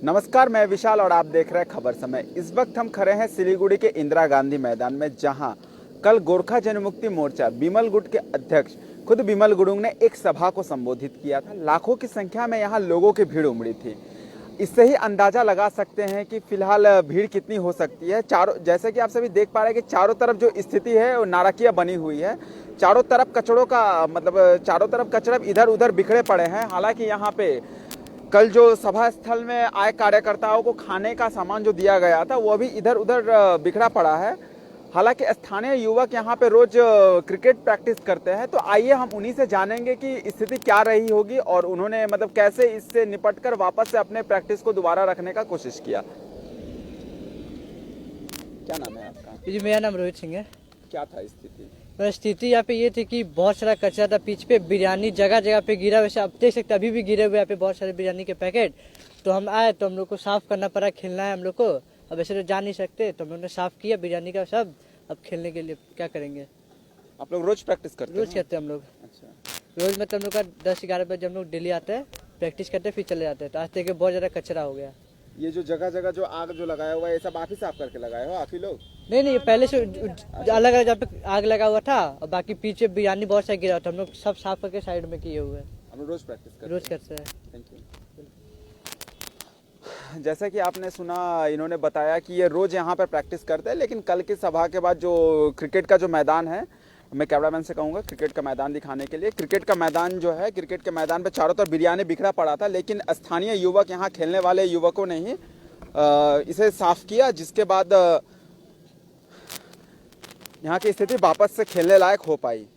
नमस्कार, मैं विशाल और आप देख रहे हैं खबर समय। इस वक्त हम खड़े हैं सिलीगुड़ी के इंदिरा गांधी मैदान में, जहां कल गोरखा जनमुक्ति मोर्चा बिमल गुट के अध्यक्ष खुद बिमल गुरुंग ने एक सभा को संबोधित किया था। लाखों की संख्या में यहां लोगों की भीड़ उमड़ी थी। इससे ही अंदाजा लगा सकते हैं कि फिलहाल भीड़ कितनी हो सकती है। जैसे कि आप सभी देख पा रहे हैं कि चारों तरफ जो स्थिति है वो नारकीय बनी हुई है। चारों तरफ कचड़ों का चारों तरफ कचरा इधर उधर बिखरे पड़े हैं। हालांकि यहाँ पे कल जो सभा स्थल में आए कार्यकर्ताओं को खाने का सामान जो दिया गया था वो भी इधर उधर बिखरा पड़ा है। हालांकि स्थानीय युवक यहाँ पे रोज क्रिकेट प्रैक्टिस करते हैं, तो आइए हम उन्हीं से जानेंगे कि स्थिति क्या रही होगी और उन्होंने कैसे इससे निपटकर वापस से अपने प्रैक्टिस को दोबारा रखने का कोशिश किया। क्या नाम है आपका? जी, मेरा नाम रोहित सिंह है। क्या था स्थिति? तो स्थिति यहाँ पे ये थी कि बहुत सारा कचरा था, पीछे पे बिरयानी जगह जगह पे गिरा। वैसे आप देख सकते हैं अभी भी गिरे हुए यहाँ पे बहुत सारे बिरयानी के पैकेट। तो हम आए तो हम लोग को साफ करना पड़ा, खेलना है हम लोग को। अब ऐसे तो जा नहीं सकते, तो हम लोग ने साफ किया बिरयानी का सब। अब खेलने के लिए क्या करेंगे? आप लोग रोज प्रैक्टिस करते हैं? रोज करते हैं हम लोग। अच्छा। रोज हम लोग का 10-11 बजे हम लोग डेली आते हैं, प्रैक्टिस करते हैं, फिर चले जाते हैं। तो आज देखिए बहुत ज़्यादा कचरा हो गया। ये जो जगह जगह जो आग जो लगाया हुआ है, ये सब आप ही साफ करके लगाए हो? आप ही लोग? नहीं, पहले से अलग अलग जगह पे आग लगा हुआ था और बाकी पीछे बिरयानी बहुत सारा गिरा था। हम लोग सब साफ करके साइड में किए हुए हैं। हम लोग रोज प्रैक्टिस करते हैं? रोज करते हैं। Thank you. जैसा कि आपने सुना, इन्होंने बताया कि ये रोज यहाँ पर प्रैक्टिस करते हैं, लेकिन कल की सभा के बाद जो क्रिकेट का जो मैदान है, मैं कैमरामैन से कहूँगा क्रिकेट का मैदान दिखाने के लिए। क्रिकेट का मैदान जो है, क्रिकेट के मैदान पे चारों तरफ बिरयानी बिखरा पड़ा था, लेकिन स्थानीय युवक, यहाँ खेलने वाले युवकों ने ही इसे साफ किया, जिसके बाद यहाँ की स्थिति वापस से खेलने लायक हो पाई।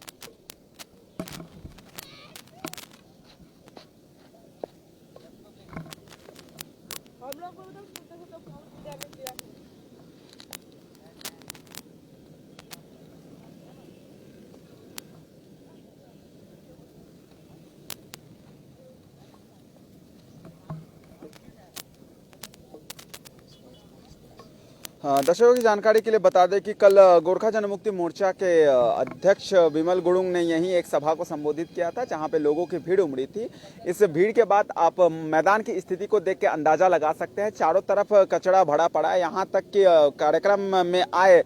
दर्शकों की जानकारी के लिए बता दें कि कल गोरखा जनमुक्ति मोर्चा के अध्यक्ष बिमल गुरुंग ने यहीं एक सभा को संबोधित किया था, जहां पे लोगों की भीड़ उमड़ी थी। इस भीड़ के बाद आप मैदान की स्थिति को देख के अंदाजा लगा सकते हैं। चारों तरफ कचरा भरा पड़ा है। यहां तक कि कार्यक्रम में आए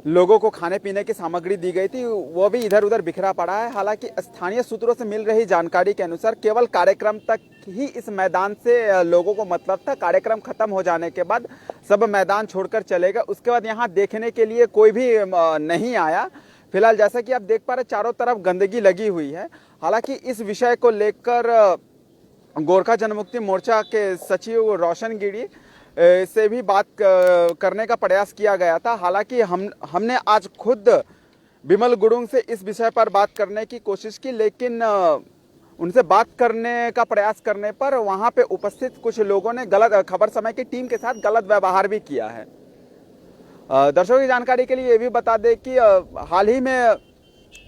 लोगों को खाने पीने की सामग्री दी गई थी, वो भी इधर उधर बिखरा पड़ा है। हालांकि स्थानीय सूत्रों से मिल रही जानकारी के अनुसार केवल कार्यक्रम तक ही इस मैदान से लोगों को मतलब था। कार्यक्रम खत्म हो जाने के बाद सब मैदान छोड़कर चले गए। उसके बाद यहाँ देखने के लिए कोई भी नहीं आया। फिलहाल जैसा कि आप देख पा रहे, चारों तरफ गंदगी लगी हुई है। हालांकि इस विषय को लेकर गोरखा जनमुक्ति मोर्चा के सचिव रोशन गिरी से भी बात करने का प्रयास किया गया था। हालांकि हमने आज खुद बिमल गुरुंग से इस विषय पर बात करने की कोशिश की, लेकिन उनसे बात करने का प्रयास करने पर वहां पे उपस्थित कुछ लोगों ने खबर समय की टीम के साथ गलत व्यवहार भी किया है। दर्शकों की जानकारी के लिए ये भी बता दें कि हाल ही में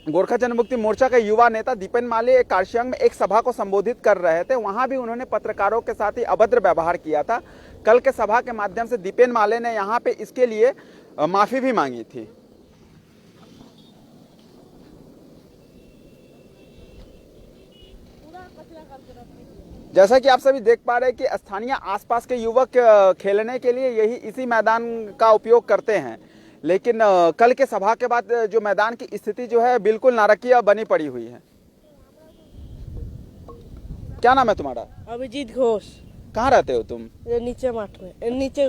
गोरखा जनमुक्ति मोर्चा के युवा नेता दीपेन माले कारशियांग में एक सभा को संबोधित कर रहे थे। वहां भी उन्होंने पत्रकारों के साथ ही अभद्र व्यवहार किया था। कल के सभा के माध्यम से दीपेन माले ने यहां पे इसके लिए माफी भी मांगी थी। जैसा कि आप सभी देख पा रहे हैं कि स्थानीय आसपास के युवक खेलने के लिए इसी मैदान का उपयोग करते हैं, लेकिन कल के सभा के बाद जो मैदान की स्थिति जो है बिल्कुल नारकीय बनी पड़ी हुई है। क्या नाम है तुम्हारा? अभिजीत घोष। कहाँ रहते हो तुम? ये नीचे माठ में, नीचे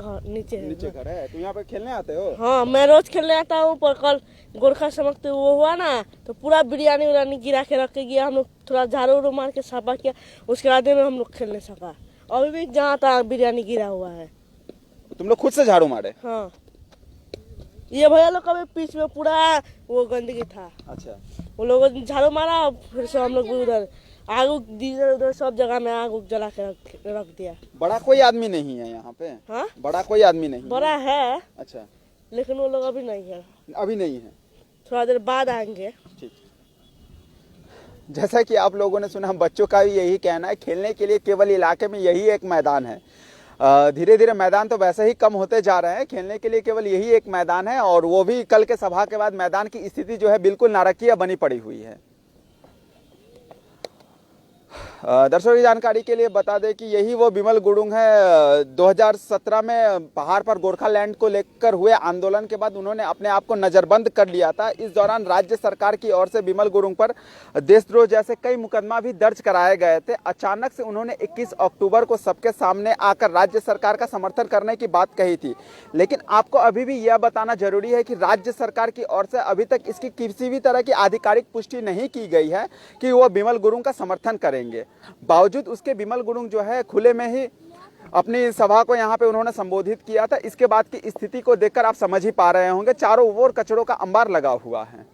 घर है। तुम यहाँ पे खेलने आते हो? हाँ, मैं रोज खेलने आता हूँ, पर कल गोरखा समाप्ति वो हुआ ना, तो पूरा बिरयानी उरानी गिरा के रख के गया। हम लोग थोड़ा झाड़ू उड़ू मार के साफा किया, उसके बाद में हम लोग खेलने सका। अभी भी जहाँ तक बिरयानी गिरा हुआ है। तुम लोग खुद से झाड़ू मारे? हाँ, ये भैया लोग का भी पीछे में पूरा वो गंदगी था। अच्छा। वो लोग झाड़ू मारा, फिर से हम लोग उधर आग इधर उधर सब जगह में आग जला के रख दिया। बड़ा कोई आदमी नहीं है यहाँ पे? हाँ, बड़ा कोई आदमी नहीं? बड़ा है। अच्छा, लेकिन वो लोग अभी नहीं है। अभी नहीं है, थोड़ा देर बाद आएंगे। ठीक। जैसा कि आप लोगों ने सुना, बच्चों का भी यही कहना है, खेलने के लिए केवल इलाके में यही एक मैदान है। धीरे धीरे मैदान तो वैसे ही कम होते जा रहे हैं, खेलने के लिए केवल यही एक मैदान है, और वो भी कल के सभा के बाद मैदान की स्थिति जो है बिल्कुल नारकीय बनी पड़ी हुई है। दर्शकों की जानकारी के लिए बता दें कि यही वो बिमल गुरुंग है। 2017 में पहाड़ पर गोरखालैंड को लेकर हुए आंदोलन के बाद उन्होंने अपने आप को नजरबंद कर लिया था। इस दौरान राज्य सरकार की ओर से बिमल गुरुंग पर देशद्रोह जैसे कई मुकदमा भी दर्ज कराए गए थे। अचानक से उन्होंने 21 अक्टूबर को सबके सामने आकर राज्य सरकार का समर्थन करने की बात कही थी, लेकिन आपको अभी भी यह बताना जरूरी है कि राज्य सरकार की ओर से अभी तक इसकी किसी भी तरह की आधिकारिक पुष्टि नहीं की गई है कि वो बिमल गुरुंग का समर्थन करेंगे। बावजूद उसके बिमल गुरुंग जो है खुले में ही अपनी सभा को यहाँ पे उन्होंने संबोधित किया था। इसके बाद की स्थिति को देखकर आप समझ ही पा रहे होंगे, चारों ओर कचड़ों का अंबार लगा हुआ है।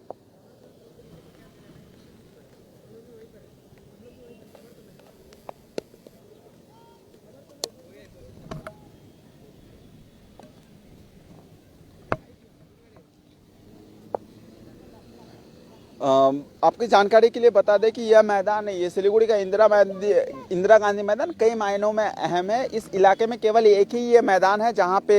आपकी जानकारी के लिए बता दें कि यह मैदान है, ये सिलीगुड़ी का इंदिरा गांधी मैदान कई मायनों में अहम है। इस इलाके में केवल एक ही ये मैदान है जहां पे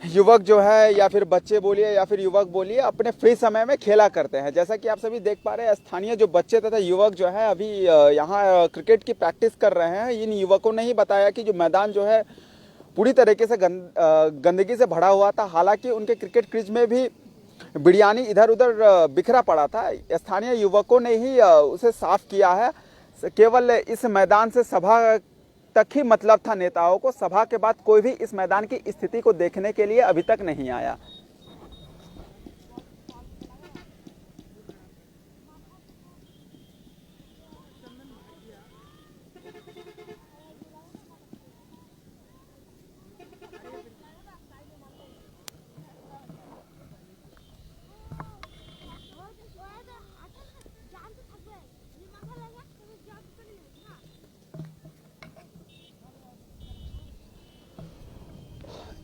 युवक जो है या फिर बच्चे बोलिए या फिर युवक बोलिए अपने फ्री समय में खेला करते हैं। जैसा कि आप सभी देख पा रहे हैं, स्थानीय जो बच्चे तथा युवक जो है अभी यहाँ क्रिकेट की प्रैक्टिस कर रहे हैं। इन युवकों ने ही बताया कि जो मैदान जो है पूरी तरीके से गंदगी से भरा हुआ था। हालांकि उनके क्रिकेट क्रीज में भी बिरयानी इधर उधर बिखरा पड़ा था। स्थानीय युवकों ने ही उसे साफ किया है। केवल इस मैदान से सभा तक ही मतलब था नेताओं को। सभा के बाद कोई भी इस मैदान की स्थिति को देखने के लिए अभी तक नहीं आया।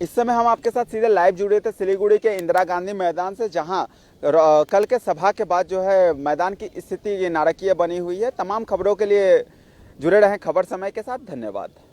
इस समय हम आपके साथ सीधे लाइव जुड़े थे सिलीगुड़ी के इंदिरा गांधी मैदान से, जहां कल के सभा के बाद जो है मैदान की स्थिति नारकीय बनी हुई है। तमाम खबरों के लिए जुड़े रहें खबर समय के साथ। धन्यवाद।